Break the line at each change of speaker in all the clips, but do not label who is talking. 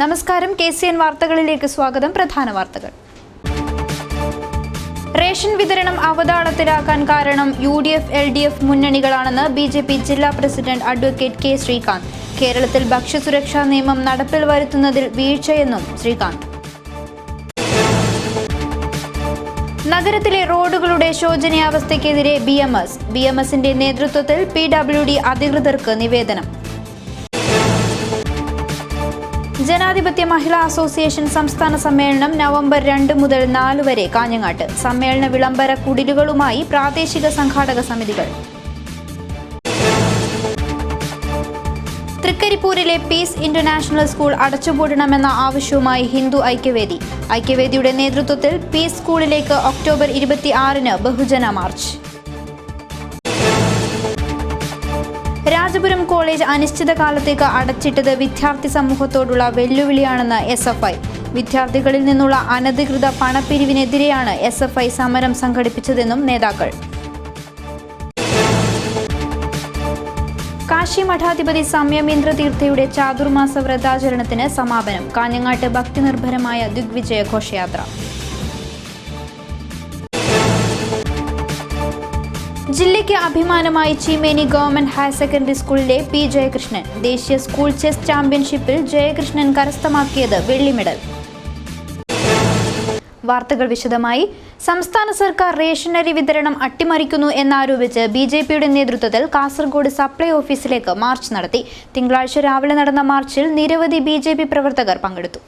നമസ്കാരം, KCN വാർത്തകളിലേക്ക് സ്വാഗതം. പ്രധാന വാർത്തകൾ. റേഷൻ വിതരണം അവതാളത്തിലാക്കാൻ കാരണം UDF LDF മുന്നണികളാണെന്ന് BJP ജില്ലാ പ്രസിഡന്റ് അഡ്വക്കേറ്റ് K. ശ്രീകാന്ത്. കേരളത്തിൽ ഭക്ഷ്യസുരക്ഷാ നിയമം നടപ്പിൽ വരുത്തുന്നതിൽ വീഴ്ചയെന്നും ശ്രീകാന്ത്. നഗരത്തിലെ റോഡുകളുടെ ശോചനീയാവസ്ഥയ്ക്കെതിരെ BMSന്റെ നേതൃത്വത്തിൽ PWD അധികൃതർക്ക് നിവേദനം. ജനാധിപത്യ മഹിളാ അസോസിയേഷൻ സംസ്ഥാന സമ്മേളനം നവംബർ 2 മുതൽ 4 വരെ കാഞ്ഞങ്ങാട്ട്. സമ്മേളന വിളംബര കുടിലുകളുമായി പ്രാദേശിക സംഘാടക സമിതികൾ. തൃക്കരിപ്പൂരിലെ പീസ് ഇന്റർനാഷണൽ സ്കൂൾ അടച്ചുപൂട്ടണമെന്ന ആവശ്യവുമായി ഹിന്ദു ഐക്യവേദിയുടെ നേതൃത്വത്തിൽ പീസ് സ്കൂളിലേക്ക് ഒക്ടോബർ 26-ന് ബഹുജന മാർച്ച്. രാജപുരം കോളേജ് അനിശ്ചിതകാലത്തേക്ക് അടച്ചിട്ടത് വിദ്യാർത്ഥി സമൂഹത്തോടുള്ള വെല്ലുവിളിയാണെന്ന് SFI. വിദ്യാർത്ഥികളിൽ നിന്നുള്ള അനധികൃത പണപ്പിരിവിനെതിരെയാണ് SFI സമരം സംഘടിപ്പിച്ചതെന്നും നേതാക്കൾ. കാശി മഠാധിപതി സംയമേന്ദ്ര തീർത്ഥയുടെ ചാതുർമാസ വ്രതാചരണത്തിന് സമാപനം. കാഞ്ഞങ്ങാട്ട് ഭക്തിനിർഭരമായ ദിഗ്വിജയ ഘോഷയാത്ര. ജില്ലയ്ക്ക് അഭിമാനമായി ചീമേനി ഗവൺമെന്റ് ഹയർ സെക്കൻഡറി സ്കൂളിലെ P. ജയകൃഷ്ണൻ. ദേശീയ സ്കൂൾ ചെസ് ചാമ്പ്യൻഷിപ്പിൽ ജയകൃഷ്ണൻ കരസ്ഥമാക്കിയത് വെള്ളി മെഡൽ. വാർത്തകൾ വിശദമായി. സംസ്ഥാന സർക്കാർ റേഷനറി വിതരണം അട്ടിമറിക്കുന്നു എന്നാരോപിച്ച് BJPയുടെ നേതൃത്വത്തിൽ കാസർഗോഡ് സപ്ലൈ ഓഫീസിലേക്ക് മാർച്ച് നടത്തി. തിങ്കളാഴ്ച രാവിലെ നടന്ന മാർച്ചിൽ നിരവധി BJP പ്രവർത്തകർ പങ്കെടുത്തു.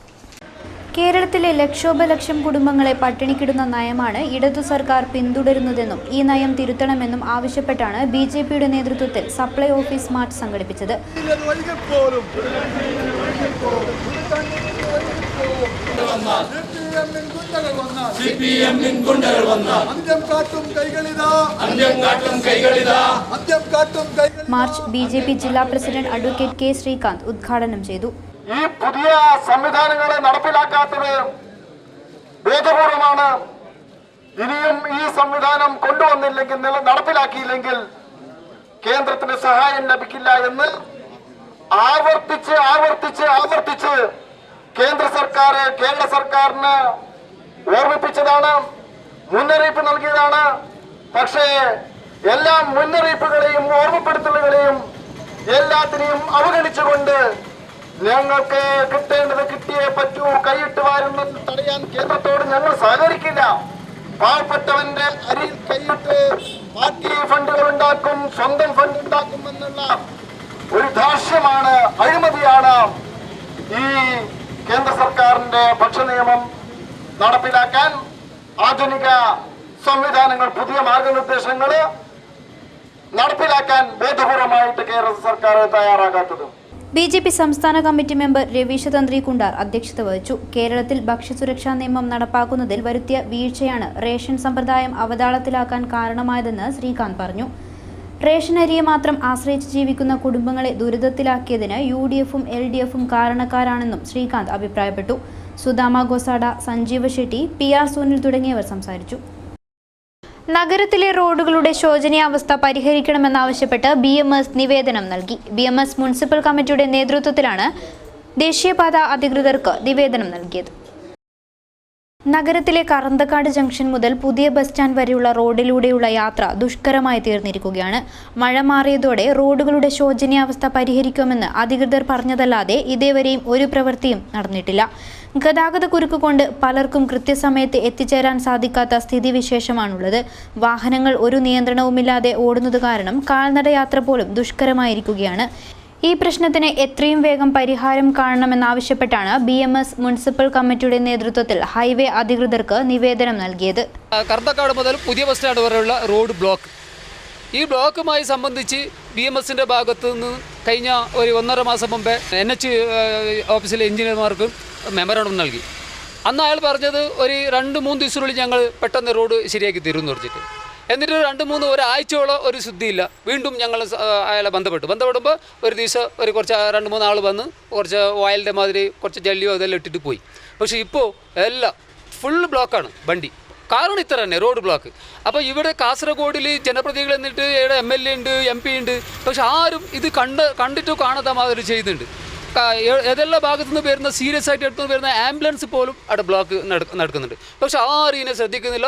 കേരളത്തിലെ ലക്ഷോപലക്ഷം കുടുംബങ്ങളെ പട്ടിണിക്കിടുന്ന നയമാണ് ഇടതു സർക്കാർ പിന്തുടരുന്നതെന്നും ഈ നയം തിരുത്തണമെന്നും ആവശ്യപ്പെട്ടാണ് BJPയുടെ നേതൃത്വത്തിൽ സപ്ലൈ ഓഫീസ് മാർച്ച് സംഘടിപ്പിച്ചത്. മാർച്ച് BJP ജില്ലാ പ്രസിഡന്റ് അഡ്വക്കേറ്റ് K. ശ്രീകാന്ത് ഉദ്ഘാടനം ചെയ്തു.
ഈ പുതിയ സംവിധാനങ്ങളെ നടപ്പിലാക്കാത്തത് ബോധപൂർവമാണ്. ഇനിയും ഈ സംവിധാനം കൊണ്ടുവന്നില്ലെങ്കിൽ, നടപ്പിലാക്കിയില്ലെങ്കിൽ കേന്ദ്രത്തിന് സഹായം ലഭിക്കില്ല എന്ന് ആവർത്തിച്ച് കേരള സർക്കാരിന് ഓർമ്മിപ്പിച്ചതാണ്, മുന്നറിയിപ്പ് നൽകിയതാണ്. പക്ഷേ എല്ലാ മുന്നറിയിപ്പുകളെയും ഓർമ്മപ്പെടുത്തലുകളെയും എല്ലാത്തിനെയും അവഗണിച്ചുകൊണ്ട് ഞങ്ങൾക്ക് കിട്ടേണ്ടത് കിട്ടിയേ പറ്റൂ, കൈയിട്ട് വാരുന്നത് തടയാൻ കേന്ദ്രത്തോട് ഞങ്ങൾ സഹകരിക്കില്ല. പാവപ്പെട്ടവന്റെ അരിയിൽ കൈയിട്ട് പാർട്ടി ഫണ്ടുകൾ ഉണ്ടാക്കും, സ്വന്തം ഫണ്ട് ഉണ്ടാക്കും എന്നുള്ള ഒരു ധാർഷ്ട്യമാണ്, അഴിമതിയാണ് ഈ കേന്ദ്ര സർക്കാരിന്റെ ഭക്ഷ്യനിയമം നടപ്പിലാക്കാൻ ആധുനിക സംവിധാനങ്ങൾ, പുതിയ മാർഗനിർദ്ദേശങ്ങൾ നടപ്പിലാക്കാൻ ബോധപൂർവമായിട്ട് കേരള സർക്കാർ തയ്യാറാകാത്തത്.
BJP സംസ്ഥാന കമ്മിറ്റി മെമ്പർ രവീശ തന്ത്രി കുണ്ടാർ അധ്യക്ഷത വഹിച്ചു. കേരളത്തിൽ ഭക്ഷ്യസുരക്ഷാ നിയമം നടപ്പാക്കുന്നതിൽ വരുത്തിയ വീഴ്ചയാണ് റേഷൻ സമ്പ്രദായം അവതാളത്തിലാക്കാൻ കാരണമായതെന്ന് ശ്രീകാന്ത് പറഞ്ഞു. റേഷൻ അരിയെ മാത്രം ആശ്രയിച്ച് ജീവിക്കുന്ന കുടുംബങ്ങളെ ദുരിതത്തിലാക്കിയതിന് UDFും LDFും കാരണക്കാരാണെന്നും ശ്രീകാന്ത് അഭിപ്രായപ്പെട്ടു. സുദാമ ഗോസാഡ, സഞ്ജീവ ഷെട്ടി, PR സുനിൽ തുടങ്ങിയവർ സംസാരിച്ചു. നഗരത്തിലെ റോഡുകളുടെ ശോചനീയാവസ്ഥ പരിഹരിക്കണമെന്നാവശ്യപ്പെട്ട് BMS നിവേദനം നൽകി. BMS മുനിസിപ്പൽ കമ്മിറ്റിയുടെ നേതൃത്വത്തിലാണ് ദേശീയപാത അധികൃതർക്ക് നിവേദനം നൽകിയത്. നഗരത്തിലെ കറന്തക്കാട് ജംഗ്ഷൻ മുതൽ പുതിയ ബസ് സ്റ്റാൻഡ് വരെയുള്ള റോഡിലൂടെയുള്ള യാത്ര ദുഷ്കരമായി തീർന്നിരിക്കുകയാണ്. മഴ മാറിയതോടെ റോഡുകളുടെ ശോചനീയാവസ്ഥ പരിഹരിക്കുമെന്ന് അധികൃതർ പറഞ്ഞതല്ലാതെ ഇതേവരെയും ഒരു പ്രവൃത്തിയും നടന്നിട്ടില്ല. ഗതാഗത കുരുക്ക് കൊണ്ട് പലർക്കും കൃത്യസമയത്ത് എത്തിച്ചേരാൻ സാധിക്കാത്ത സ്ഥിതിവിശേഷമാണുള്ളത്. വാഹനങ്ങൾ ഒരു നിയന്ത്രണവുമില്ലാതെ ഓടുന്നത് കാരണം കാൽനടയാത്ര പോലും ദുഷ്കരമായിരിക്കുകയാണ്. ഈ പ്രശ്നത്തിന് എത്രയും വേഗം പരിഹാരം കാണണമെന്നാവശ്യപ്പെട്ടാണ് BMS മുനിസിപ്പൽ കമ്മിറ്റിയുടെ നേതൃത്വത്തിൽ ഹൈവേ അധികൃതർക്ക് നിവേദനം നൽകിയത്.
കർത്തക്കാട് മുതൽ പുതിയ ബസ് സ്റ്റാൻഡ് വരെയുള്ള റോഡ് ബ്ലോക്ക്, ഈ ബ്ലോക്കുമായി സംബന്ധിച്ച് BMSന്റെ ഭാഗത്ത് നിന്ന് കഴിഞ്ഞ ഒരു 1.5 മാസം മുമ്പേ NH ഓഫീസിലെ എഞ്ചിനീയർമാർക്ക് മെമ്മോറാണ്ടം നൽകി. അന്ന് അയാൾ പറഞ്ഞത് ഒരു 2-3 ദിവസത്തിനുള്ളിൽ ഞങ്ങൾ പെട്ടെന്ന് റോഡ് ശരിയാക്കി തരും എന്ന് പറഞ്ഞിട്ട്. എന്നിട്ട് 2-3 ഒരാഴ്ചയോളം ഒരു ശുദ്ധിയില്ല. വീണ്ടും ഞങ്ങൾ അയാളെ ബന്ധപ്പെടുമ്പോൾ ഒരു ദിവസം കുറച്ച് 2-3 ആൾ വന്ന് കുറച്ച് ഓയിലിൻ്റെ മാതിരി കുറച്ച് ജല്ലിയോ അതെല്ലാം ഇട്ടിട്ട് പോയി. പക്ഷേ ഇപ്പോൾ എല്ലാം ഫുൾ ബ്ലോക്കാണ് വണ്ടി. കാരണം ഇത്ര തന്നെ റോഡ് ബ്ലോക്ക്. അപ്പോൾ ഇവിടെ കാസർഗോഡിൽ ജനപ്രതിനിധികൾ എന്നിട്ട് ഇവിടെ MLA ഉണ്ട്, MP ഉണ്ട്. പക്ഷെ ആരും ഇത് കണ്ടിട്ടോ കാണാത്ത മാതിരി ചെയ്യുന്നുണ്ട്. ഏതെല്ലാം ഭാഗത്തു നിന്ന് വരുന്ന സീരിയസ് ആയിട്ട് എടുത്തു വരുന്ന ആംബുലൻസ് പോലും അവിടെ ബ്ലോക്ക് നടക്കുന്നുണ്ട്. പക്ഷേ ആരും ശ്രദ്ധിക്കുന്നില്ല,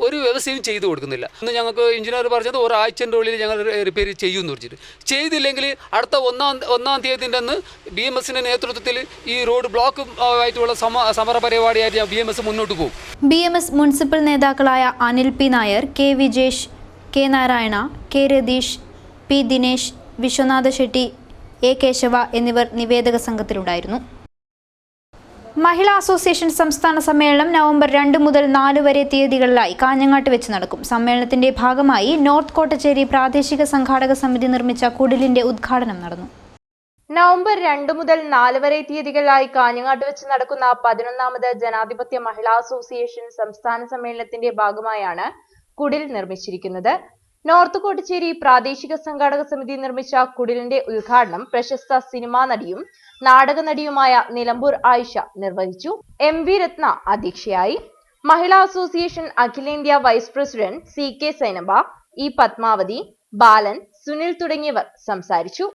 ഒരു വ്യവസ്ഥയും ചെയ്തു കൊടുക്കുന്നില്ല. ഇന്ന് ഞങ്ങൾക്ക് എഞ്ചിനീയർ പറഞ്ഞത് ഒരാഴ്ചൻ്റെ ഉള്ളിൽ ഞങ്ങൾ റിപ്പയർ ചെയ്യുമെന്ന് പറഞ്ഞിട്ട്, ചെയ്തില്ലെങ്കിൽ അടുത്ത ഒന്നാം തീയതിൻ്റെ അന്ന് BMSന്റെ നേതൃത്വത്തിൽ ഈ റോഡ് ബ്ലോക്ക് ആയിട്ടുള്ള സമര പരിപാടിയായിട്ട് BMS മുന്നോട്ട് പോകും.
BMS മുനിസിപ്പൽ നേതാക്കളായ Anil P. Nair, K. Vijesh, K. Narayana, K. Ratheesh, P. Dinesh, Vishwanatha Shetty, A. Keshava എന്നിവർ നിവേദക സംഘത്തിലുണ്ടായിരുന്നു. മഹിളാ അസോസിയേഷൻ സംസ്ഥാന സമ്മേളനം നവംബർ 2 മുതൽ 4 വരെ തീയതികളിലായി കാഞ്ഞങ്ങാട്ട് വെച്ച് നടക്കും. സമ്മേളനത്തിന്റെ ഭാഗമായി നോർത്ത് കോട്ടച്ചേരി പ്രാദേശിക സംഘാടക സമിതി നിർമ്മിച്ച കുടിലിന്റെ ഉദ്ഘാടനം നടന്നു.
നവംബർ 2 മുതൽ 4 വരെ തീയതികളിലായി കാഞ്ഞങ്ങാട്ട് വെച്ച് നടക്കുന്ന 11ാമത് ജനാധിപത്യ മഹിളാ അസോസിയേഷൻ സംസ്ഥാന സമ്മേളനത്തിന്റെ ഭാഗമായാണ് കുടിൽ നിർമ്മിച്ചിരിക്കുന്നത്. നോർത്ത് കോട്ടച്ചേരി പ്രാദേശിക സംഘാടക സമിതി നിർമ്മിച്ച കുടിലിന്റെ ഉദ്ഘാടനം പ്രശസ്ത സിനിമാ നടിയും നാടക നടിയുമായ നിലമ്പൂർ ആയിഷ നിർവഹിച്ചു. MV രത്ന അധ്യക്ഷയായി. മഹിളാ അസോസിയേഷൻ അഖിലേന്ത്യാ vice president CK Sainaba, E. Padmavathi, Balan, Sunil തുടങ്ങിയവർ സംസാരിച്ചു.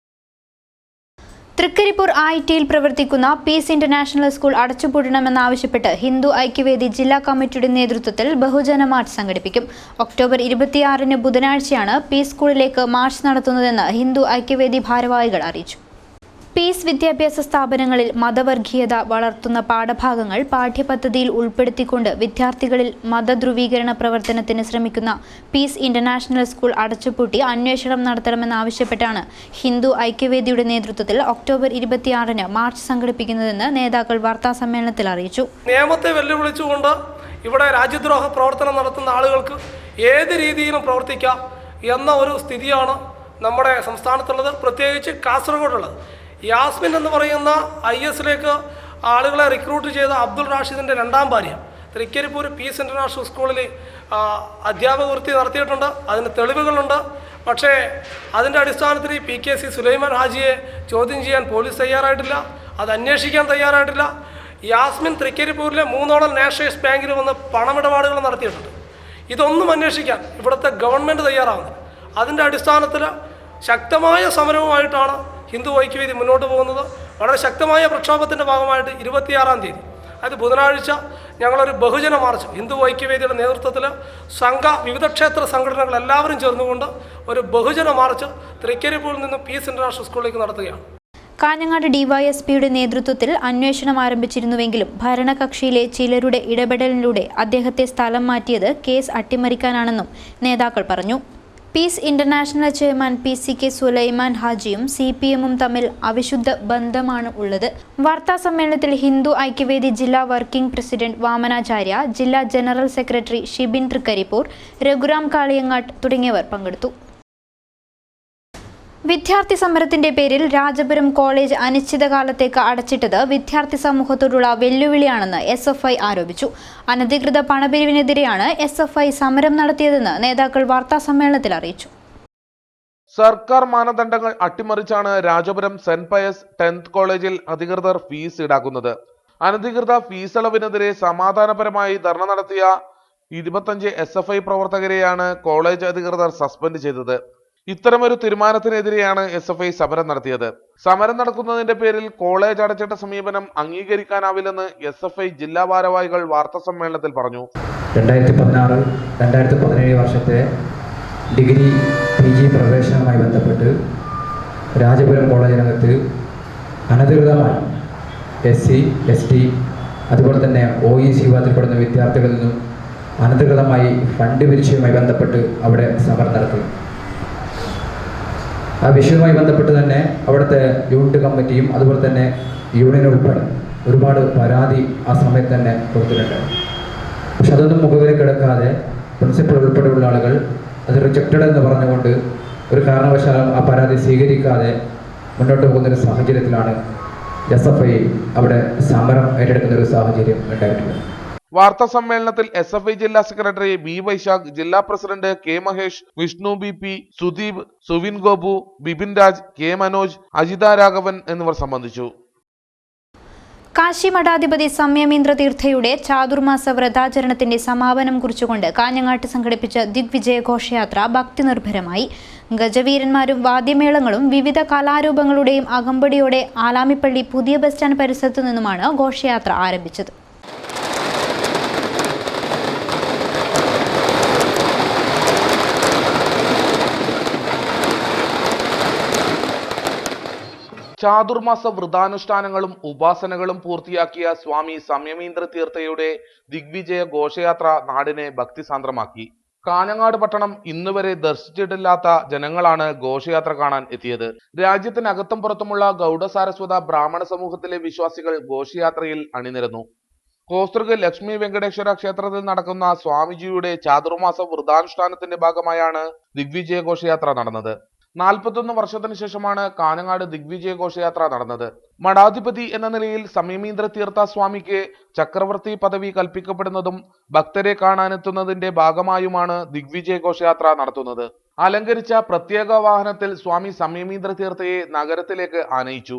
തൃക്കരിപ്പൂർ IITയിൽ പ്രവർത്തിക്കുന്ന പീസ് ഇന്റർനാഷണൽ സ്കൂൾ അടച്ചുപൂട്ടണമെന്നാവശ്യപ്പെട്ട് ഹിന്ദു ഐക്യവേദി ജില്ലാ കമ്മിറ്റിയുടെ നേതൃത്വത്തിൽ ബഹുജന മാർച്ച് സംഘടിപ്പിക്കും. ഒക്ടോബർ 26 ബുധനാഴ്ചയാണ് പീസ് സ്കൂളിലേക്ക് മാർച്ച് നടത്തുന്നതെന്ന് ഹിന്ദു ഐക്യവേദി ഭാരവാഹികൾ അറിയിച്ചു. പീസ് വിദ്യാഭ്യാസ സ്ഥാപനങ്ങളിൽ മതവർഗീയത വളർത്തുന്ന പാഠഭാഗങ്ങൾ പാഠ്യപദ്ധതിയിൽ ഉൾപ്പെടുത്തിക്കൊണ്ട് വിദ്യാർത്ഥികളിൽ മതധ്രുവീകരണ പ്രവർത്തനത്തിന് ശ്രമിക്കുന്ന പീസ് ഇന്റർനാഷണൽ സ്കൂൾ അടച്ചുപൂട്ടി അന്വേഷണം നടത്തണമെന്നാവശ്യപ്പെട്ടാണ് ഹിന്ദു ഐക്യവേദിയുടെ നേതൃത്വത്തിൽ ഒക്ടോബർ 26 മാർച്ച് സംഘടിപ്പിക്കുന്നതെന്ന് നേതാക്കൾ വാർത്താസമ്മേളനത്തിൽ അറിയിച്ചു.
നിയമത്തെ വെല്ലുവിളിച്ചുകൊണ്ട് ഇവിടെ രാജ്യദ്രോഹ പ്രവർത്തനം നടത്തുന്ന ആളുകൾക്ക് ഏത് രീതിയിലും പ്രവർത്തിക്കാം എന്ന ഒരു സ്ഥിതിയാണ് നമ്മുടെ സംസ്ഥാനത്തുള്ളത്, പ്രത്യേകിച്ച് കാസർഗോഡുള്ളത്. യാസ്മിൻ എന്ന് പറയുന്ന IS-ലേക്ക് ആളുകളെ റിക്രൂട്ട് ചെയ്ത അബ്ദുൾ റാഷിദിൻ്റെ 2ാം ഭാര്യ തൃക്കരിപ്പൂർ പീസ് ഇൻ്റർനാഷണൽ സ്കൂളിൽ അധ്യാപക വൃത്തി നടത്തിയിട്ടുണ്ട്. അതിന് തെളിവുകളുണ്ട്. പക്ഷേ അതിൻ്റെ അടിസ്ഥാനത്തിൽ PKC സുലൈമാൻ ഹാജിയെ ചോദ്യം ചെയ്യാൻ പോലീസ് തയ്യാറായിട്ടില്ല, അത് അന്വേഷിക്കാൻ തയ്യാറായിട്ടില്ല. യാസ്മിൻ തൃക്കരിപ്പൂരിലെ 3 നാഷണലൈസ്ഡ് ബാങ്കിൽ വന്ന് പണമിടപാടുകൾ നടത്തിയിട്ടുണ്ട്. ഇതൊന്നും അന്വേഷിക്കാൻ ഇവിടുത്തെ ഗവൺമെൻറ് തയ്യാറാവുന്നത്. അതിൻ്റെ അടിസ്ഥാനത്തിൽ ശക്തമായ സമരവുമായിട്ടാണ് ഹിന്ദു ഐക്യവേദി മുന്നോട്ട് പോകുന്നത്. വളരെ ശക്തമായ പ്രക്ഷോഭത്തിൻ്റെ ഭാഗമായിട്ട് 26-ാം തീയതി, അത് ബുധനാഴ്ച, ഞങ്ങളൊരു ബഹുജന മാർച്ച് ഹിന്ദു ഐക്യവേദിയുടെ നേതൃത്വത്തിൽ വിവിധ ക്ഷേത്ര സംഘടനകൾ എല്ലാവരും ചേർന്നുകൊണ്ട് ഒരു ബഹുജന മാർച്ച് തൃക്കരിപ്പൂരിൽ നിന്ന് പീസ് ഇന്റർനാഷണൽ സ്കൂളിലേക്ക് നടത്തുകയാണ്.
കാഞ്ഞങ്ങാട് DYSPയുടെ നേതൃത്വത്തിൽ അന്വേഷണം ആരംഭിച്ചിരുന്നുവെങ്കിലും ഭരണകക്ഷിയിലെ ചിലരുടെ ഇടപെടലിലൂടെ അദ്ദേഹത്തെ സ്ഥലം മാറ്റിയത് കേസ് അട്ടിമറിക്കാനാണെന്നും നേതാക്കൾ പറഞ്ഞു. Peace international chairman PCK Sulaiman ഹാജിയും CPM-ഉം തമ്മിൽ അവിശുദ്ധ ബന്ധമാണ് ഉള്ളത്. വാർത്താ സമ്മേളനത്തിൽ ഹിന്ദു ഐക്യവേദി ജില്ലാ വർക്കിംഗ് പ്രസിഡന്റ് വാമനാചാര്യ, ജില്ലാ ജനറൽ സെക്രട്ടറി ഷിബിൻ തൃക്കരിപ്പൂർ, രഘുറാം കാളിയങ്ങാട്ട് തുടങ്ങിയവർ പങ്കെടുത്തു. വിദ്യാർത്ഥി സമരത്തിന്റെ പേരിൽ രാജപുരം കോളേജ് അനിശ്ചിതകാലത്തേക്ക് അടച്ചിട്ടത് വിദ്യാർത്ഥി സമൂഹത്തോടുള്ള വെല്ലുവിളിയാണെന്ന് SFI ആരോപിച്ചു. അനധികൃത പണപിരിവിനെതിരെയാണ് SFI സമരം നടത്തിയതെന്ന് നേതാക്കൾ വാർത്താസമ്മേളനത്തിൽ അറിയിച്ചു.
സർക്കാർ മാനദണ്ഡങ്ങൾ അട്ടിമറിച്ചാണ് രാജപുരം സെന്റ് പയസ് 10th കോളേജിൽ അധികൃതർ ഫീസ് ഈടാക്കുന്നത്. അനധികൃത ഫീസ് അളവിനെതിരെ സമാധാനപരമായി ധർണ നടത്തിയ 25 SFI പ്രവർത്തകരെയാണ് കോളേജ് അധികൃതർ സസ്പെൻഡ് ചെയ്തത്. ഇത്തരമൊരു തീരുമാനത്തിനെതിരെയാണ് SFI സമരം നടത്തിയത്. സമരം നടക്കുന്നതിന്റെ പേരിൽ കോളേജ് അടച്ചിട്ട സമീപനം അംഗീകരിക്കാനാവില്ലെന്ന് SFI ജില്ലാ ഭാരവാഹികൾ വാർത്താസമ്മേളനത്തിൽ പറഞ്ഞു.
2016-2017 വർഷത്തെ ഡിഗ്രി PG പ്രവേശനവുമായി ബന്ധപ്പെട്ട് രാജപുരം കോളേജിനകത്ത് അനധികൃതമായി SC, ST അതുപോലെ തന്നെ OEC വിഭാഗത്തിൽപ്പെടുന്ന വിദ്യാർത്ഥികളിൽ നിന്നും അനധികൃതമായി ഫണ്ട് പിരിച്ചതുമായി ബന്ധപ്പെട്ട് അവിടെ സമരം നടത്തി. ആ വിഷയവുമായി ബന്ധപ്പെട്ട് തന്നെ അവിടുത്തെ യൂണിറ്റ് കമ്മിറ്റിയും അതുപോലെ തന്നെ യൂണിയൻ ഉൾപ്പെടെ ഒരുപാട് പരാതി ആ സമയത്ത് തന്നെ കൊടുത്തിട്ടുണ്ട്. പക്ഷെ അതൊന്നും മുഖവിലേക്ക് കിടക്കാതെ പ്രിൻസിപ്പൽ ഉൾപ്പെടെയുള്ള ആളുകൾ അത് റിജക്റ്റഡ് എന്ന് പറഞ്ഞുകൊണ്ട് ഒരു കാരണവശാലും ആ പരാതി സ്വീകരിക്കാതെ മുന്നോട്ട് പോകുന്നൊരു സാഹചര്യത്തിലാണ് SFI അവിടെ സമരം ഏറ്റെടുക്കുന്ന ഒരു സാഹചര്യം ഉണ്ടായിട്ടുണ്ട്.
വാർത്താ സമ്മേളനത്തിൽ SFI ജില്ലാ സെക്രട്ടറി B. വൈശാഖ്, ജില്ലാ president K. Mahesh, Vishnu BP, Sudeep, Suvin Gopu, Bipin Raj, K. Manoj, Ajitha Raghavan എന്നിവർ സംബന്ധിച്ചു.
കാശി മഠാധിപതി സംയമീന്ദ്ര തീർത്ഥയുടെ ചാതുർമാസ വ്രതാചരണത്തിന്റെ സമാപനം കുറിച്ചുകൊണ്ട് കാഞ്ഞങ്ങാട്ട് സംഘടിപ്പിച്ച ദിഗ്വിജയ ഘോഷയാത്ര ഭക്തി നിർഭരമായി. ഗജവീരന്മാരും വാദ്യമേളങ്ങളും വിവിധ കലാരൂപങ്ങളുടെയും അകമ്പടിയോടെ ആലാമിപ്പള്ളി പുതിയ ബസ് സ്റ്റാൻഡ് പരിസരത്തു നിന്നുമാണ് ഘോഷയാത്ര ആരംഭിച്ചത്.
ചാതുർമാസ വ്രതാനുഷ്ഠാനങ്ങളും ഉപാസനകളും പൂർത്തിയാക്കിയ സ്വാമി സംയമീന്ദ്ര തീർത്ഥയുടെ ദിഗ്വിജയ ഘോഷയാത്ര നാടിനെ ഭക്തിസാന്ദ്രമാക്കി. കാഞ്ഞങ്ങാട് പട്ടണം ഇന്നുവരെ ദർശിച്ചിട്ടില്ലാത്ത ജനങ്ങളാണ് ഘോഷയാത്ര കാണാൻ എത്തിയത്. രാജ്യത്തിനകത്തും പുറത്തുമുള്ള ഗൗഡ സാരസ്വത ബ്രാഹ്മണ സമൂഹത്തിലെ വിശ്വാസികൾ ഘോഷയാത്രയിൽ അണിനിരന്നു. കോസ്തൃക് ലക്ഷ്മി വെങ്കടേശ്വര ക്ഷേത്രത്തിൽ നടക്കുന്ന സ്വാമിജിയുടെ ചാതുർമാസ വ്രതാനുഷ്ഠാനത്തിന്റെ ഭാഗമായാണ് ദിഗ്വിജയ ഘോഷയാത്ര നടന്നത്. 41 വർഷത്തിന് ശേഷമാണ് കാഞ്ഞങ്ങാട് ദിഗ്വിജയ ഘോഷയാത്ര നടന്നത്. മഠാധിപതി എന്ന നിലയിൽ സംയമീന്ദ്ര തീർത്ഥ സ്വാമിക്ക് ചക്രവർത്തി പദവി കൽപ്പിക്കപ്പെടുന്നതും ഭക്തരെ കാണാനെത്തുന്നതിന്റെ ഭാഗമായുമാണ് ദിഗ്വിജയ ഘോഷയാത്ര നടത്തുന്നത്. അലങ്കരിച്ച പ്രത്യേക വാഹനത്തിൽ സ്വാമി സംയമീന്ദ്ര തീർത്ഥയെ നഗരത്തിലേക്ക് ആനയിച്ചു.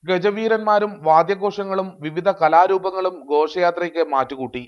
ഗജവീരന്മാരും വാദ്യഘോഷങ്ങളും വിവിധ കലാരൂപങ്ങളും ഘോഷയാത്രയ്ക്ക് മാറ്റുകൂട്ടി.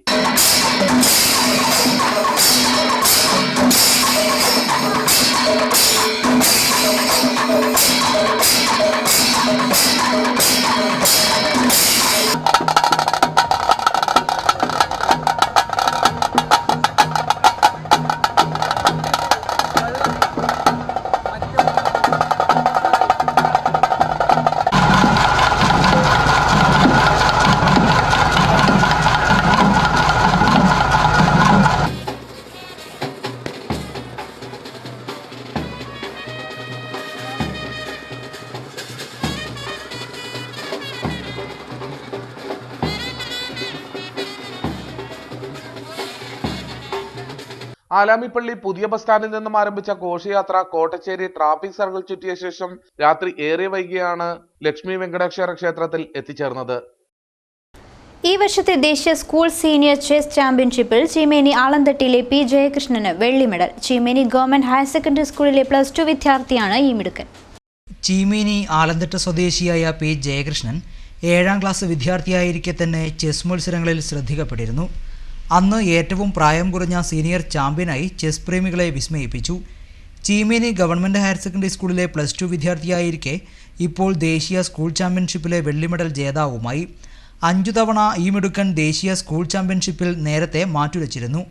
ആലാമിപ്പള്ളി പുതിയ ബസ് സ്റ്റാൻഡിൽ നിന്നും ആരംഭിച്ച ഘോഷയാത്ര കോട്ടച്ചേരി ട്രാഫിക് സർക്കിൾ ചുറ്റിയ ശേഷം രാത്രി ഏറെ വൈകിയാണ് ലക്ഷ്മി വെങ്കടേശ്വര ക്ഷേത്രത്തിൽ എത്തിച്ചേർന്നത്.
ഈ വർഷത്തെ ദേശീയ സ്കൂൾ സീനിയർ ചെസ് ചാമ്പ്യൻഷിപ്പിൽ ചീമേനി ആളന്തട്ടിയിലെ പി ജയകൃഷ്ണന് വെള്ളി medal. Cheemeni government higher secondary സ്കൂളിലെ +2 വിദ്യാർത്ഥിയാണ് ഈ മിടുക്കൻ.
ചീമേനി ആലന്തട്ട സ്വദേശിയായ പി ജയകൃഷ്ണൻ 7ാം ക്ലാസ് വിദ്യാർത്ഥിയായിരിക്കെ തന്നെ ചെസ് മത്സരങ്ങളിൽ ശ്രദ്ധിക്കപ്പെട്ടിരുന്നു. അന്ന് ഏറ്റവും പ്രായം കുറഞ്ഞ സീനിയർ ചാമ്പ്യനായി ചെസ് പ്രേമികളെ വിസ്മയിപ്പിച്ചു. ചീമേനി ഗവൺമെൻറ് ഹയർ സെക്കൻഡറി സ്കൂളിലെ +2 വിദ്യാർത്ഥിയായിരിക്കെ ഇപ്പോൾ ദേശീയ സ്കൂൾ ചാമ്പ്യൻഷിപ്പിലെ വെള്ളി മെഡൽ ജേതാവുമായി. 5 തവണ ഈ മിടുക്കൻ ദേശീയ സ്കൂൾ ചാമ്പ്യൻഷിപ്പിൽ നേരത്തെ മാറ്റുരച്ചിരുന്നു.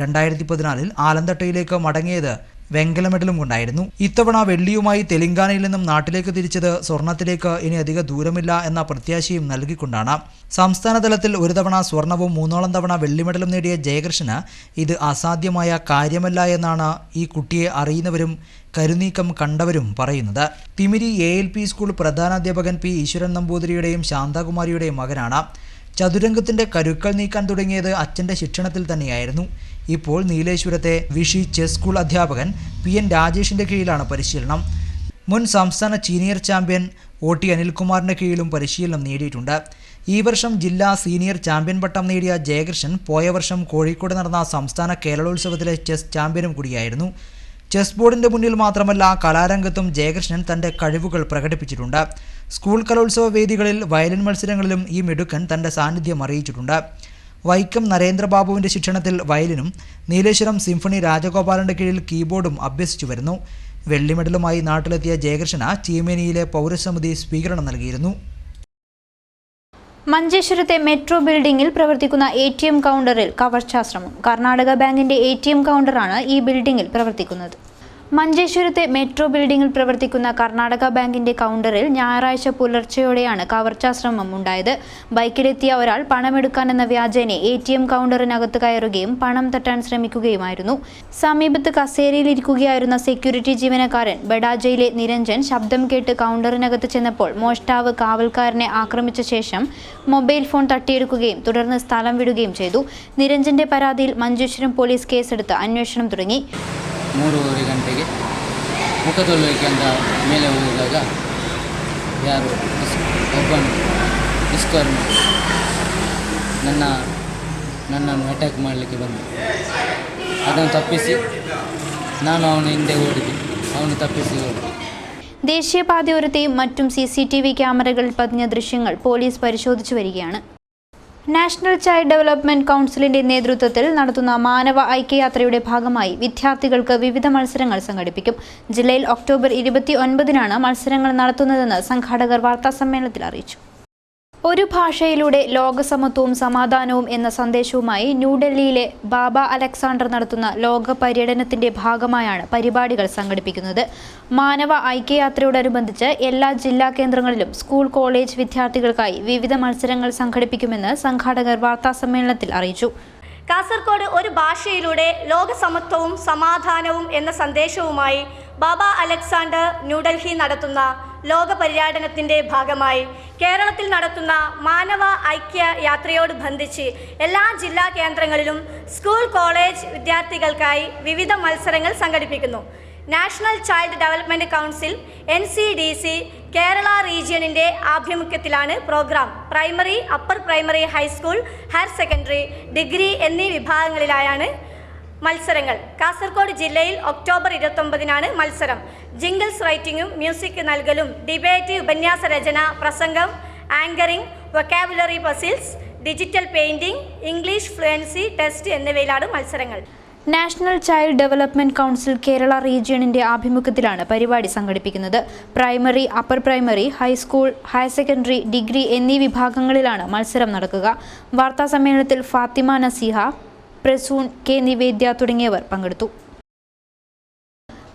2014 ആലന്തട്ടയിലേക്ക് മടങ്ങിയത് വെങ്കല മെഡലും കൊണ്ടായിരുന്നു. ഇത്തവണ വെള്ളിയുമായി തെലങ്കാനയിൽ നിന്നും നാട്ടിലേക്ക് തിരിച്ചത് സ്വർണത്തിലേക്ക് ഇനി അധിക ദൂരമില്ല എന്ന പ്രത്യാശയും നൽകിക്കൊണ്ടാണ്. സംസ്ഥാന തലത്തിൽ 1 തവണ സ്വർണവും 3ഓളം തവണ വെള്ളി മെഡലും നേടിയ ജയകൃഷ്ണന് ഇത് അസാധ്യമായ കാര്യമല്ല എന്നാണ് ഈ കുട്ടിയെ അറിയുന്നവരും കരുനീക്കം കണ്ടവരും പറയുന്നത്. തിമിരി ALP സ്കൂൾ പ്രധാനാധ്യാപകൻ പി ഈശ്വരൻ നമ്പൂതിരിയുടെയും ശാന്തകുമാരിയുടെയും മകനാണ്. ചതുരംഗത്തിന്റെ കരുക്കൾ നീക്കാൻ തുടങ്ങിയത് അച്ഛൻ്റെ ശിക്ഷണത്തിൽ തന്നെയായിരുന്നു. ഇപ്പോൾ നീലേശ്വരത്തെ വിഷി ചെസ് സ്കൂൾ അധ്യാപകൻ PN രാജേഷിന്റെ കീഴിലാണ് പരിശീലനം. മുൻ സംസ്ഥാന സീനിയർ ചാമ്പ്യൻ OT അനിൽകുമാറിന്റെ കീഴിലും പരിശീലനം നേടിയിട്ടുണ്ട്. ഈ വർഷം ജില്ലാ സീനിയർ ചാമ്പ്യൻ പട്ടം നേടിയ ജയകൃഷ്ണൻ പോയ വർഷം കോഴിക്കോട് നടന്ന സംസ്ഥാന കേരളോത്സവത്തിലെ ചെസ് ചാമ്പ്യനും കൂടിയായിരുന്നു. ചെസ് ബോർഡിന്റെ മുന്നിൽ മാത്രമല്ല കലാരംഗത്തും ജയകൃഷ്ണൻ തന്റെ കഴിവുകൾ പ്രകടിപ്പിച്ചിട്ടുണ്ട്. സ്കൂൾ കലോത്സവ വേദികളിൽ വയലിൻ മത്സരങ്ങളിലും ഈ മിടുക്കൻ തന്റെ സാന്നിധ്യം അറിയിച്ചിട്ടുണ്ട്. വൈക്കം നരേന്ദ്രബാബുവിന്റെ ശിക്ഷണത്തിൽ വയലിനും നീലേശ്വരം സിംഫണി രാജഗോപാലന്റെ കീഴിൽ കീബോർഡും അഭ്യസിച്ചു വരുന്നു. വെള്ളി മെഡലുമായി നാട്ടിലെത്തിയ ജയകൃഷ്ണന് ചീമേനിയിലെ പൗരസമിതി സ്വീകരണം നൽകിയിരുന്നു.
മഞ്ചേശ്വരത്തെ മെട്രോ ബിൽഡിംഗിൽ പ്രവർത്തിക്കുന്ന ATM കൗണ്ടറിൽ കവർച്ചാശ്രമം. കർണാടക ബാങ്കിന്റെ ATM കൗണ്ടറാണ് ഈ ബിൽഡിംഗിൽ പ്രവർത്തിക്കുന്നത്. മഞ്ചേശ്വരത്തെ മെട്രോ ബിൽഡിംഗിൽ പ്രവർത്തിക്കുന്ന കർണാടക ബാങ്കിന്റെ കൗണ്ടറിൽ ഞായറാഴ്ച പുലർച്ചെയോടെയാണ് കവർച്ചാശ്രമം ഉണ്ടായത്. ബൈക്കിലെത്തിയ ഒരാൾ പണമെടുക്കാനെന്ന വ്യാജേനെ ATM കൗണ്ടറിനകത്ത് കയറുകയും പണം തട്ടാൻ ശ്രമിക്കുകയുമായിരുന്നു. സമീപത്ത് കസേരയിലിരിക്കുകയായിരുന്ന സെക്യൂരിറ്റി ജീവനക്കാരൻ ബഡാജയിലെ നിരഞ്ജൻ ശബ്ദം കേട്ട് കൗണ്ടറിനകത്ത് ചെന്നപ്പോൾ മോഷ്ടാവ് കാവൽക്കാരനെ ആക്രമിച്ച ശേഷം മൊബൈൽ ഫോൺ തട്ടിയെടുക്കുകയും തുടർന്ന് സ്ഥലം വിടുകയും ചെയ്തു. നിരഞ്ജന്റെ പരാതിയിൽ മഞ്ചേശ്വരം പോലീസ് കേസെടുത്ത് അന്വേഷണം തുടങ്ങി.
3:30 ಗಂಟೆಗೆ ಮುಖ ತೊಳೆಯೋಕ್ಕೆ ಅಂತ ಮೇಲೆ ಹೋಗಿದಾಗ ಯಾರು ಒಬ್ಬನು ಡಿಸ್ಕವರ್ ನನ್ನನ್ನು ಅಟ್ಯಾಕ್ ಮಾಡಲಿಕ್ಕೆ ಬಂದ. ಅದನ್ನು ತಪ್ಪಿಸಿ ನಾನು ಅವನ ಹಿಂದೆ ಓಡಿದೆ. ಅವನು ತಪ್ಪಿಸಿ ಓಡಿದೆ.
ദേശീയപാതയോരത്തെയും മറ്റും CCTV ക്യാമറകളിൽ പതിഞ്ഞ ദൃശ്യങ്ങൾ പോലീസ് പരിശോധിച്ചു വരികയാണ്. നാഷണൽ ചൈൽഡ് ഡെവലപ്മെന്റ് കൗൺസിലിന്റെ നേതൃത്വത്തിൽ നടത്തുന്ന മാനവ ഐക്യയാത്രയുടെ ഭാഗമായി വിദ്യാർത്ഥികൾക്ക് വിവിധ മത്സരങ്ങൾ സംഘടിപ്പിക്കും. ജില്ലയിൽ ഒക്ടോബർ 29-നാണ് മത്സരങ്ങൾ നടത്തുന്നതെന്ന് സംഘാടകർ വാർത്താസമ്മേളനത്തിൽ അറിയിച്ചു. ഒരു ഭാഷയിലൂടെ ലോകസമത്വവും സമാധാനവും എന്ന സന്ദേശവുമായി ന്യൂഡൽഹിയിലെ ബാബ അലക്സാണ്ടർ നടത്തുന്ന ലോക പര്യടനത്തിന്റെ ഭാഗമായാണ് പരിപാടികൾ സംഘടിപ്പിക്കുന്നത്. മാനവ ഐക്യയാത്രയോടനുബന്ധിച്ച് എല്ലാ ജില്ലാ കേന്ദ്രങ്ങളിലും സ്കൂൾ കോളേജ് വിദ്യാർത്ഥികൾക്കായി വിവിധ മത്സരങ്ങൾ സംഘടിപ്പിക്കുമെന്ന് സംഘാടകർ വാർത്താസമ്മേളനത്തിൽ അറിയിച്ചു.
കാസർഗോഡ് ഒരു ഭാഷയിലൂടെ ലോകസമത്വവും സമാധാനവും എന്ന സന്ദേശവുമായി ബാബ അലക്സാണ്ടർ ന്യൂഡൽഹി നടത്തുന്ന ലോക പര്യടനത്തിൻ്റെ ഭാഗമായി കേരളത്തിൽ നടത്തുന്ന മാനവ ഐക്യ യാത്രയോടനുബന്ധിച്ച് എല്ലാ ജില്ലാ കേന്ദ്രങ്ങളിലും സ്കൂൾ കോളേജ് വിദ്യാർത്ഥികൾക്കായി വിവിധ മത്സരങ്ങൾ സംഘടിപ്പിക്കുന്നു. National child development council NCDC Kerala റീജിയണിൻ്റെ ആഭിമുഖ്യത്തിലാണ് programme. Primary, upper primary, high school, higher secondary, degree എന്നീ വിഭാഗങ്ങളിലായാണ് മത്സരങ്ങൾ. കാസർഗോഡ് ജില്ലയിൽ ഒക്ടോബർ 29-നാണ് മത്സരം. ജിംഗിൾസ് റൈറ്റിംഗും മ്യൂസിക് നൽകലും, ഡിബേറ്റ്, ഉപന്യാസ രചന, പ്രസംഗം, anchoring, vocabulary puzzles, digital painting, English fluency test എന്നിവയിലാണ് മത്സരങ്ങൾ.
National child development council Kerala റീജിയണിന്റെ ആഭിമുഖ്യത്തിലാണ് പരിപാടി സംഘടിപ്പിക്കുന്നത്. Primary, upper primary, high school, higher secondary, degree എന്നീ വിഭാഗങ്ങളിലാണ് മത്സരം നടക്കുക. വാർത്താസമ്മേളനത്തിൽ ഫാത്തിമ നസീഹ, പ്രസൂൺ കെ നിവേദ്യ തുടങ്ങിയവർ പങ്കെടുത്തു.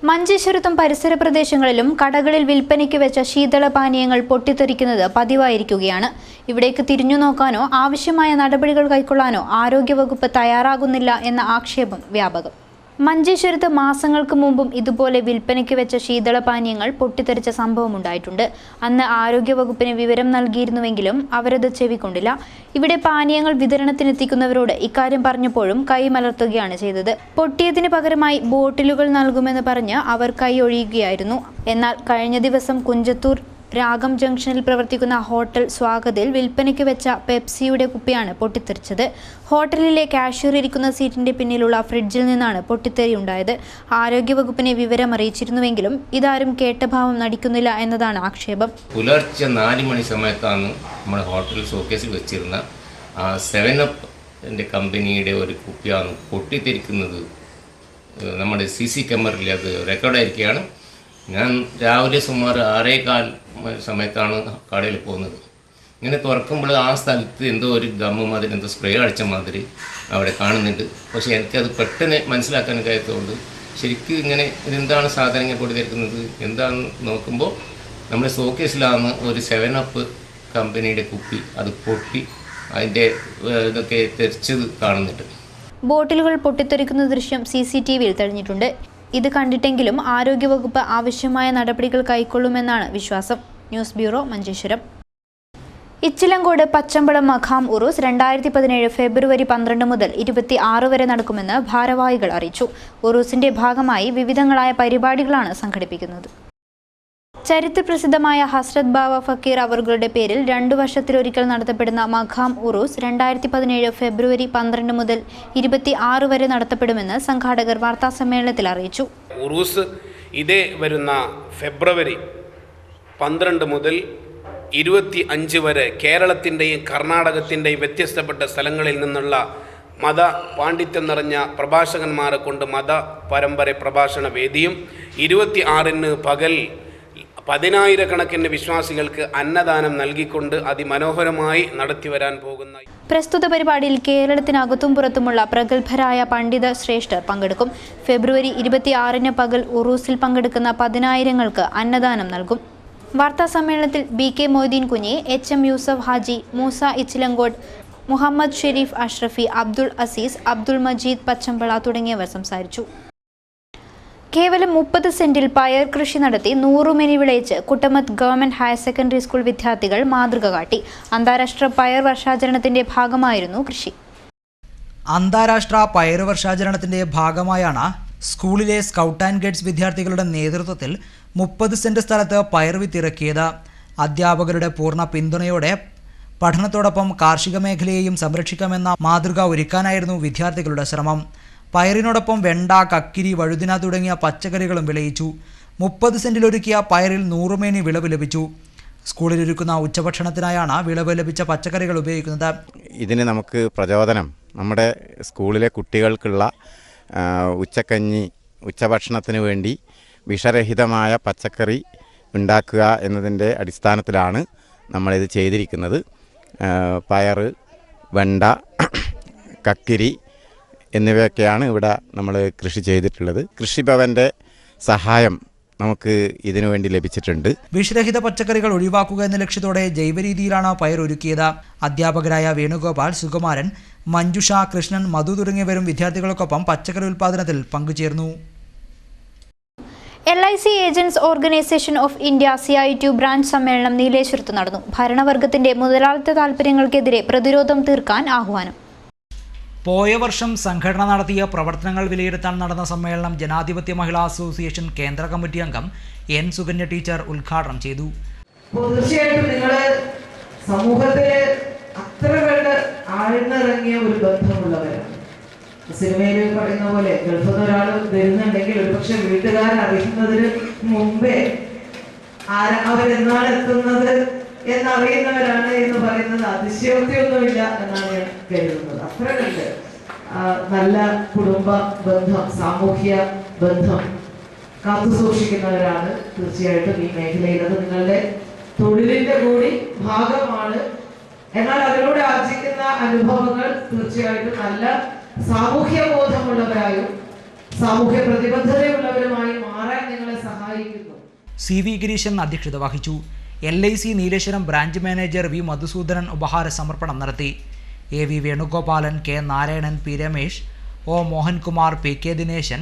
മഞ്ചേശ്വരത്തും പരിസര പ്രദേശങ്ങളിലും കടകളിൽ വിൽപ്പനയ്ക്ക് വെച്ച ശീതളപാനീയങ്ങൾ പൊട്ടിത്തെറിക്കുന്നത് പതിവായിരിക്കുകയാണ്. ഇവിടേക്ക് തിരിഞ്ഞു നോക്കാനോ ആവശ്യമായ നടപടികൾ കൈക്കൊള്ളാനോ ആരോഗ്യവകുപ്പ് തയ്യാറാകുന്നില്ല എന്ന ആക്ഷേപം വ്യാപകം. മഞ്ചേശ്വരത്ത് മാസങ്ങൾക്ക് മുമ്പും ഇതുപോലെ വിൽപ്പനയ്ക്ക് വെച്ച ശീതളപാനീയങ്ങൾ പൊട്ടിത്തെറിച്ച സംഭവമുണ്ടായിട്ടുണ്ട്. അന്ന് ആരോഗ്യവകുപ്പിന് വിവരം നൽകിയിരുന്നുവെങ്കിലും അവരത് ചെവിക്കൊണ്ടില്ല. ഇവിടെ പാനീയങ്ങൾ വിതരണത്തിനെത്തിക്കുന്നവരോട് ഇക്കാര്യം പറഞ്ഞപ്പോഴും കൈമലർത്തുകയാണ് ചെയ്തത്. പൊട്ടിയതിന് പകരമായി ബോട്ടിലുകൾ നൽകുമെന്ന് പറഞ്ഞ് അവർ കൈ ഒഴിയുകയായിരുന്നു. എന്നാൽ കഴിഞ്ഞ ദിവസം കുഞ്ചത്തൂർ രാഗം ജംഗ്ഷനിൽ പ്രവർത്തിക്കുന്ന ഹോട്ടൽ സ്വാഗതിൽ വിൽപ്പനയ്ക്ക് വെച്ച പെപ്സിയുടെ കുപ്പിയാണ് പൊട്ടിത്തെറിച്ചത്. ഹോട്ടലിലെ കാഷ്യർ ഇരിക്കുന്ന സീറ്റിന്റെ പിന്നിലുള്ള ഫ്രിഡ്ജിൽ നിന്നാണ് പൊട്ടിത്തെറിയുണ്ടായത്. ആരോഗ്യവകുപ്പിനെ വിവരം അറിയിച്ചിരുന്നുവെങ്കിലും ഇതാരും കേട്ട ഭാവം നടിക്കുന്നില്ല എന്നതാണ് ആക്ഷേപം.
പുലർച്ചെ 4 മണി സമയത്താണ് നമ്മുടെ ഹോട്ടൽ ഷോക്കേസിൽ വെച്ചിരുന്ന 7up കമ്പനിയുടെ ഒരു കുപ്പിയാണ് പൊട്ടിത്തെറിക്കുന്നത്. നമ്മുടെ CC ക്യാമറയിൽ അത് റെക്കോർഡായിരിക്കുകയാണ്. ഞാൻ രാവിലെ സുമാർ 6:15 സമയത്താണ് കടയിൽ പോകുന്നത്. ഇങ്ങനെ തുറക്കുമ്പോൾ ആ സ്ഥലത്ത് എന്തോ ഒരു ഗമ്മ മാതിരി, എന്തോ സ്പ്രേ അടിച്ച മാതിരി അവിടെ കാണുന്നുണ്ട്. പക്ഷേ എനിക്കത് പെട്ടെന്ന് മനസ്സിലാക്കാൻ കഴിയാത്തതുകൊണ്ട് ശരിക്കും ഇങ്ങനെ ഇതെന്താണ് സാധനങ്ങൾ പൊട്ടിത്തെറിക്കുന്നത് എന്താണെന്ന് നോക്കുമ്പോൾ നമ്മുടെ ഷോക്കേസിലാണ് ഒരു 7up കമ്പനിയുടെ കുപ്പി അത് പൊട്ടി അതിൻ്റെ ഇതൊക്കെ തെറിച്ചത് കാണുന്നുണ്ട്.
ബോട്ടിലുകൾ പൊട്ടിത്തെറിക്കുന്ന ദൃശ്യം CCTVയിൽ തെളിഞ്ഞിട്ടുണ്ട്. ഇത് കണ്ടിട്ടെങ്കിലും ആരോഗ്യവകുപ്പ് ആവശ്യമായ നടപടികൾ കൈക്കൊള്ളുമെന്നാണ് വിശ്വാസം. News bureau, Manjeshwaram. ഇച്ചിലങ്കോട് പച്ചമ്പളം മഖാം ഉറൂസ് 2017 ഫെബ്രുവരി 12 മുതൽ 26 വരെ നടക്കുമെന്ന് ഭാരവാഹികൾ അറിയിച്ചു. ഉറൂസിന്റെ ഭാഗമായി വിവിധങ്ങളായ പരിപാടികളാണ് സംഘടിപ്പിക്കുന്നത്. ചരിത്രപ്രസിദ്ധമായ ഹസ്രത്ത് ബാവ ഫക്കീർ അവറുകളുടെ പേരിൽ 2 വർഷത്തിലൊരിക്കൽ നടത്തപ്പെടുന്ന മഖാം ഉറൂസ് 2017 ഫെബ്രുവരി 12 മുതൽ 26 വരെ നടത്തപ്പെടുമെന്ന് സംഘാടകർ വാർത്താസമ്മേളനത്തിൽ അറിയിച്ചു.
ഉറൂസ് ഇതേ വരുന്ന ഫെബ്രുവരി 12 മുതൽ 25 വരെ കേരളത്തിൻ്റെയും കർണാടകത്തിൻ്റെയും വ്യത്യസ്തപ്പെട്ട സ്ഥലങ്ങളിൽ നിന്നുള്ള മത പാണ്ഡിത്യം നിറഞ്ഞ പ്രഭാഷകന്മാരെ കൊണ്ട് മത പരമ്പര പ്രഭാഷണ വേദിയും 26-ന് പകൽ 10,000-കണക്കിന് വിശ്വാസികൾക്ക് അന്നദാനം നൽകിക്കൊണ്ട് അതിമനോഹരമായി നടത്തിവരാൻ പോകുന്ന
പ്രസ്തുത പരിപാടിയിൽ കേരളത്തിനകത്തും പുറത്തുമുള്ള പ്രഗത്ഭരായ പണ്ഡിത ശ്രേഷ്ഠർ പങ്കെടുക്കും. ഫെബ്രുവരി 26-ന് പകൽ ഉറൂസിൽ പങ്കെടുക്കുന്ന 10,000-ങ്ങൾക്ക് അന്നദാനം നൽകും. വാർത്താസമ്മേളനത്തിൽ BK മൊയ്തീൻ കുഞ്ഞി, HM യൂസഫ് ഹാജി, മൂസ ഇച്ചിലങ്കോട്, മുഹമ്മദ് ഷെരീഫ് അഷ്റഫി, അബ്ദുൾ അസീസ്, അബ്ദുൾ മജീദ് പച്ചമ്പള തുടങ്ങിയവർ സംസാരിച്ചു. കേവലം 30 സെന്റിൽ പയർ കൃഷി നടത്തി 100 മെനി വിളയിച്ച് Kuttamath government higher secondary school വിദ്യാർത്ഥികൾ മാതൃക കാട്ടി. അന്താരാഷ്ട്ര പയർ വർഷാചരണത്തിന്റെ ഭാഗമായിരുന്നു കൃഷി.
അന്താരാഷ്ട്ര പയർ വർഷാചരണത്തിന്റെ ഭാഗമായാണ് സ്കൂളിലെ സ്കൗട്ട് ആൻഡ് ഗൈഡ്സ് വിദ്യാർത്ഥികളുടെ നേതൃത്വത്തിൽ 30 സെന്റ് സ്ഥലത്ത് പയർ വിത്തിറക്കിയത്. അധ്യാപകരുടെ പൂർണ്ണ പിന്തുണയോടെ പഠനത്തോടൊപ്പം കാർഷിക മേഖലയെയും സംരക്ഷിക്കാമെന്ന മാതൃക ഒരുക്കാനായിരുന്നു വിദ്യാർത്ഥികളുടെ ശ്രമം. പയറിനോടൊപ്പം വെണ്ട, കക്കിരി, വഴുതിന തുടങ്ങിയ പച്ചക്കറികളും വിളയിച്ചു. 30 സെന്റിലൊരുക്കിയ പയറിൽ 100 മേനി വിളവ് ലഭിച്ചു. സ്കൂളിലൊരുക്കുന്ന ഉച്ചഭക്ഷണത്തിനായാണ് വിളവ് ലഭിച്ച പച്ചക്കറികൾ ഉപയോഗിക്കുന്നത്.
ഇതിന് നമുക്ക് പ്രചോദനം നമ്മുടെ സ്കൂളിലെ കുട്ടികൾക്കുള്ള ഉച്ചക്കഞ്ഞി, ഉച്ചഭക്ഷണത്തിന് വേണ്ടി വിഷരഹിതമായ പച്ചക്കറി ഉണ്ടാക്കുക എന്നതിൻ്റെ അടിസ്ഥാനത്തിലാണ് നമ്മളിത് ചെയ്തിരിക്കുന്നത്. പയർ, വെണ്ട, കക്കിരി എന്നിവയൊക്കെയാണ് ഇവിടെ നമ്മൾ കൃഷി ചെയ്തിട്ടുള്ളത്. കൃഷിഭവൻ്റെ സഹായം നമുക്ക് ഇതിനു വേണ്ടി ലഭിച്ചിട്ടുണ്ട്.
വിഷരഹിത പച്ചക്കറികൾ ഒഴിവാക്കുക എന്ന ലക്ഷ്യത്തോടെ ജൈവരീതിയിലാണ് പയർ ഒരുക്കിയത്. അധ്യാപകരായ വേണുഗോപാൽ, സുകുമാരൻ, മഞ്ജുഷ, കൃഷ്ണൻ, മധു തുടങ്ങിയവരും വിദ്യാർത്ഥികൾക്കൊപ്പം പച്ചക്കറി ഉൽപ്പാദനത്തിൽ പങ്കുചേർന്നു.
LIC agents organisation of India CITU branch സമ്മേളനം നീലേശ്വരത്ത് നടന്നു. ഭരണവർഗത്തിന്റെ മുതലാളിത്ത താൽപര്യങ്ങൾക്കെതിരെ പ്രതിരോധം തീർക്കാൻ ആഹ്വാനം.
പോയ വർഷം സംഘടന നടത്തിയ പ്രവർത്തനങ്ങൾ വിലയിരുത്താൻ നടന്ന സമ്മേളനം ജനാധിപത്യ മഹിളാ അസോസിയേഷൻ കേന്ദ്ര കമ്മിറ്റി അംഗം N. സുകന്യ ടീച്ചർ ഉദ്ഘാടനം ചെയ്തു.
തീർച്ചയായിട്ടും നിങ്ങൾ സമൂഹത്തിൽ അത്ര കണ്ട് ആഴ്ന്നിറങ്ങിയ ഒരു ബന്ധമുള്ളവരാണ്. സിനിമയിൽ പറയുന്ന പോലെ ഗൾഫിൽ നിന്ന് ഒരാൾ വരുന്നുണ്ടെങ്കിൽ ഒരുപക്ഷെ വീട്ടുകാരറിയുന്നതിന് മുമ്പേ അവരെന്നാണ് എത്തുന്നത് എന്നറിയുന്നവരാണ് എന്ന് പറയുന്നത് അതിശയോക്തിയൊന്നുമില്ല എന്നാണ് ഞാൻ കരുതുന്നത്. അത്ര കണ്ട് നല്ല കുടുംബ ബന്ധം, സാമൂഹ്യ ബന്ധം കാത്തു സൂക്ഷിക്കുന്നവരാണ് തീർച്ചയായിട്ടും ഈ മേഖലയിൽ. അത് നിങ്ങളുടെ തൊഴിലിന്റെ കൂടി ഭാഗമാണ്. എന്നാൽ അതിലൂടെ ആർജിക്കുന്ന അനുഭവങ്ങൾ തീർച്ചയായിട്ടും നല്ല സാമൂഹ്യ ബോധമുള്ളവരായും സാമൂഹ്യ പ്രതിബദ്ധതയുള്ളവരുമായി മാറാൻ നിങ്ങളെ സഹായിക്കുന്നു.
CV ഗിരീശൻ അധ്യക്ഷത വഹിച്ചു. LIC Nileshwaram branch manager V. Madhusoodanan ഉപഹാര സമർപ്പണം നടത്തി. AV Venugopalan, K. Narayanan, P. Ramesh, O. Mohankumar, PK Dineshan,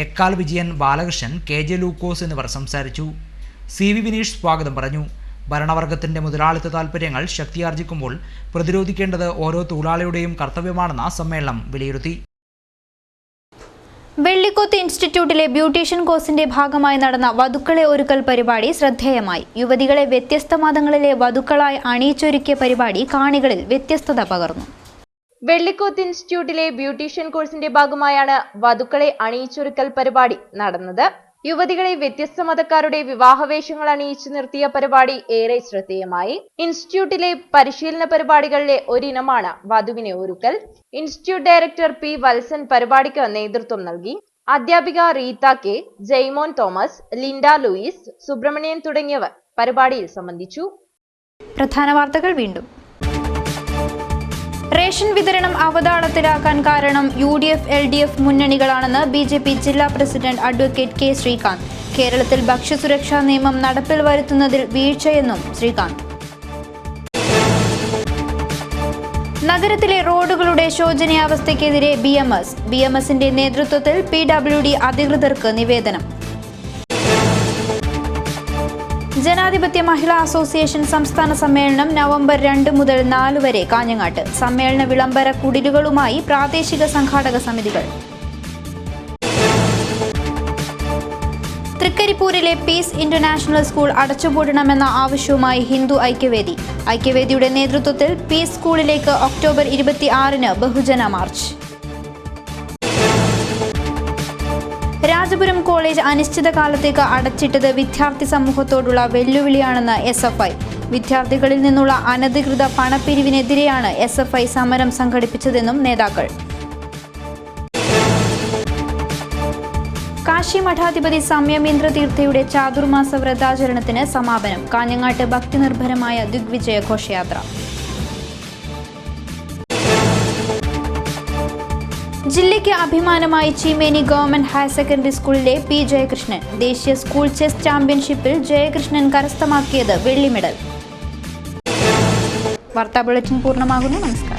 എക്കാൽ Vijayan, Balakrishnan, KJ ലൂക്കോസ് എന്നിവർ സംസാരിച്ചു. CV വിനീഷ് സ്വാഗതം പറഞ്ഞു. ഭരണവർഗത്തിന്റെ മുതലാളിത്ത താൽപര്യങ്ങൾ ശക്തിയാർജിക്കുമ്പോൾ പ്രതിരോധിക്കേണ്ടത് ഓരോ തൊഴിലാളിയുടെയും കർത്തവ്യമാണെന്ന് സമ്മേളനം വിലയിരുത്തി.
വെള്ളിക്കോത്ത് ഇൻസ്റ്റിറ്റ്യൂട്ടിലെ ബ്യൂട്ടീഷ്യൻ കോഴ്സിന്റെ ഭാഗമായി നടന്ന വധുക്കളെ ഒരുക്കൽ പരിപാടി ശ്രദ്ധേയമായി. യുവതികളെ വ്യത്യസ്ത മതങ്ങളിലെ വധുക്കളായി അണിയിച്ചൊരുക്കിയ പരിപാടി കാണികളിൽ വ്യത്യസ്തത പകർന്നു.
വെള്ളിക്കോത്ത് ഇൻസ്റ്റിറ്റ്യൂട്ടിലെ ബ്യൂട്ടീഷ്യൻ കോഴ്സിന്റെ ഭാഗമായാണ് വധുക്കളെ അണിയിച്ചൊരുക്കൽ പരിപാടി നടന്നത്. യുവതികളെ വ്യത്യസ്ത മതക്കാരുടെ വിവാഹവേഷങ്ങൾ അണിയിച്ചു നിർത്തിയ പരിപാടി ഏറെ ശ്രദ്ധേയമായി. ഇൻസ്റ്റിറ്റ്യൂട്ടിലെ പരിശീലന പരിപാടികളിലെ ഒരിനമാണ് വധുവിനെ ഒരുക്കൽ. Institute director P. വത്സൻ പരിപാടിക്ക് നേതൃത്വം നൽകി. അധ്യാപിക Reetha K, Jaimon Thomas, Linda Louis, Subramanian തുടങ്ങിയവർ പരിപാടിയിൽ സംബന്ധിച്ചു.
പ്രധാന വാർത്തകൾ വീണ്ടും. റേഷൻ വിതരണം അവതാളത്തിലാക്കാൻ കാരണം UDF LDF മുന്നണികളാണെന്ന് BJP ജില്ലാ പ്രസിഡന്റ് അഡ്വക്കേറ്റ് K. ശ്രീകാന്ത്. കേരളത്തിൽ ഭക്ഷ്യസുരക്ഷാ നിയമം നടപ്പിൽ വരുത്തുന്നതിൽ വീഴ്ചയെന്നും ശ്രീകാന്ത്. നഗരത്തിലെ റോഡുകളുടെ ശോചനീയാവസ്ഥയ്ക്കെതിരെ BMSന്റെ നേതൃത്വത്തിൽ PWD അധികൃതർക്ക് നിവേദനം. ജനാധിപത്യ മഹിളാ അസോസിയേഷൻ സംസ്ഥാന സമ്മേളനം നവംബർ 2 മുതൽ 4 വരെ കാഞ്ഞങ്ങാട്ട്. സമ്മേളന വിളംബര കുടിലുകളുമായി പ്രാദേശിക സംഘാടക സമിതികൾ. തൃക്കരിപ്പൂരിലെ പീസ് ഇന്റർനാഷണൽ സ്കൂൾ അടച്ചുപൂട്ടണമെന്ന ആവശ്യവുമായി ഹിന്ദു ഐക്യവേദിയുടെ നേതൃത്വത്തിൽ പീസ് സ്കൂളിലേക്ക് ഒക്ടോബർ 26-ന് ബഹുജന മാർച്ച്. രാജപുരം കോളേജ് അനിശ്ചിതകാലത്തേക്ക് അടച്ചിട്ടത് വിദ്യാർത്ഥി സമൂഹത്തോടുള്ള വെല്ലുവിളിയാണെന്ന് SFI. വിദ്യാർത്ഥികളിൽ നിന്നുള്ള അനധികൃത പണപ്പിരിവിനെതിരെയാണ് SFI സമരം സംഘടിപ്പിച്ചതെന്നും നേതാക്കൾ. കാശി മഠാധിപതി സംയമേന്ദ്ര തീർത്ഥയുടെ ചാതുർമാസ വ്രതാചരണത്തിന് സമാപനം. കാഞ്ഞങ്ങാട്ട് ഭക്തിനിർഭരമായ ദിഗ്വിജയ ഘോഷയാത്ര. ജില്ലയ്ക്ക് അഭിമാനമായി ചീമേനി ഗവൺമെന്റ് ഹയർ സെക്കൻഡറി സ്കൂളിലെ P. ജയകൃഷ്ണൻ. ദേശീയ സ്കൂൾ ചെസ് ചാമ്പ്യൻഷിപ്പിൽ ജയകൃഷ്ണൻ കരസ്ഥമാക്കിയത് വെള്ളി മെഡൽ. വാർത്താ ബുള്ളറ്റിൻ പൂർണ്ണമാകുന്നു. നമസ്കാരം.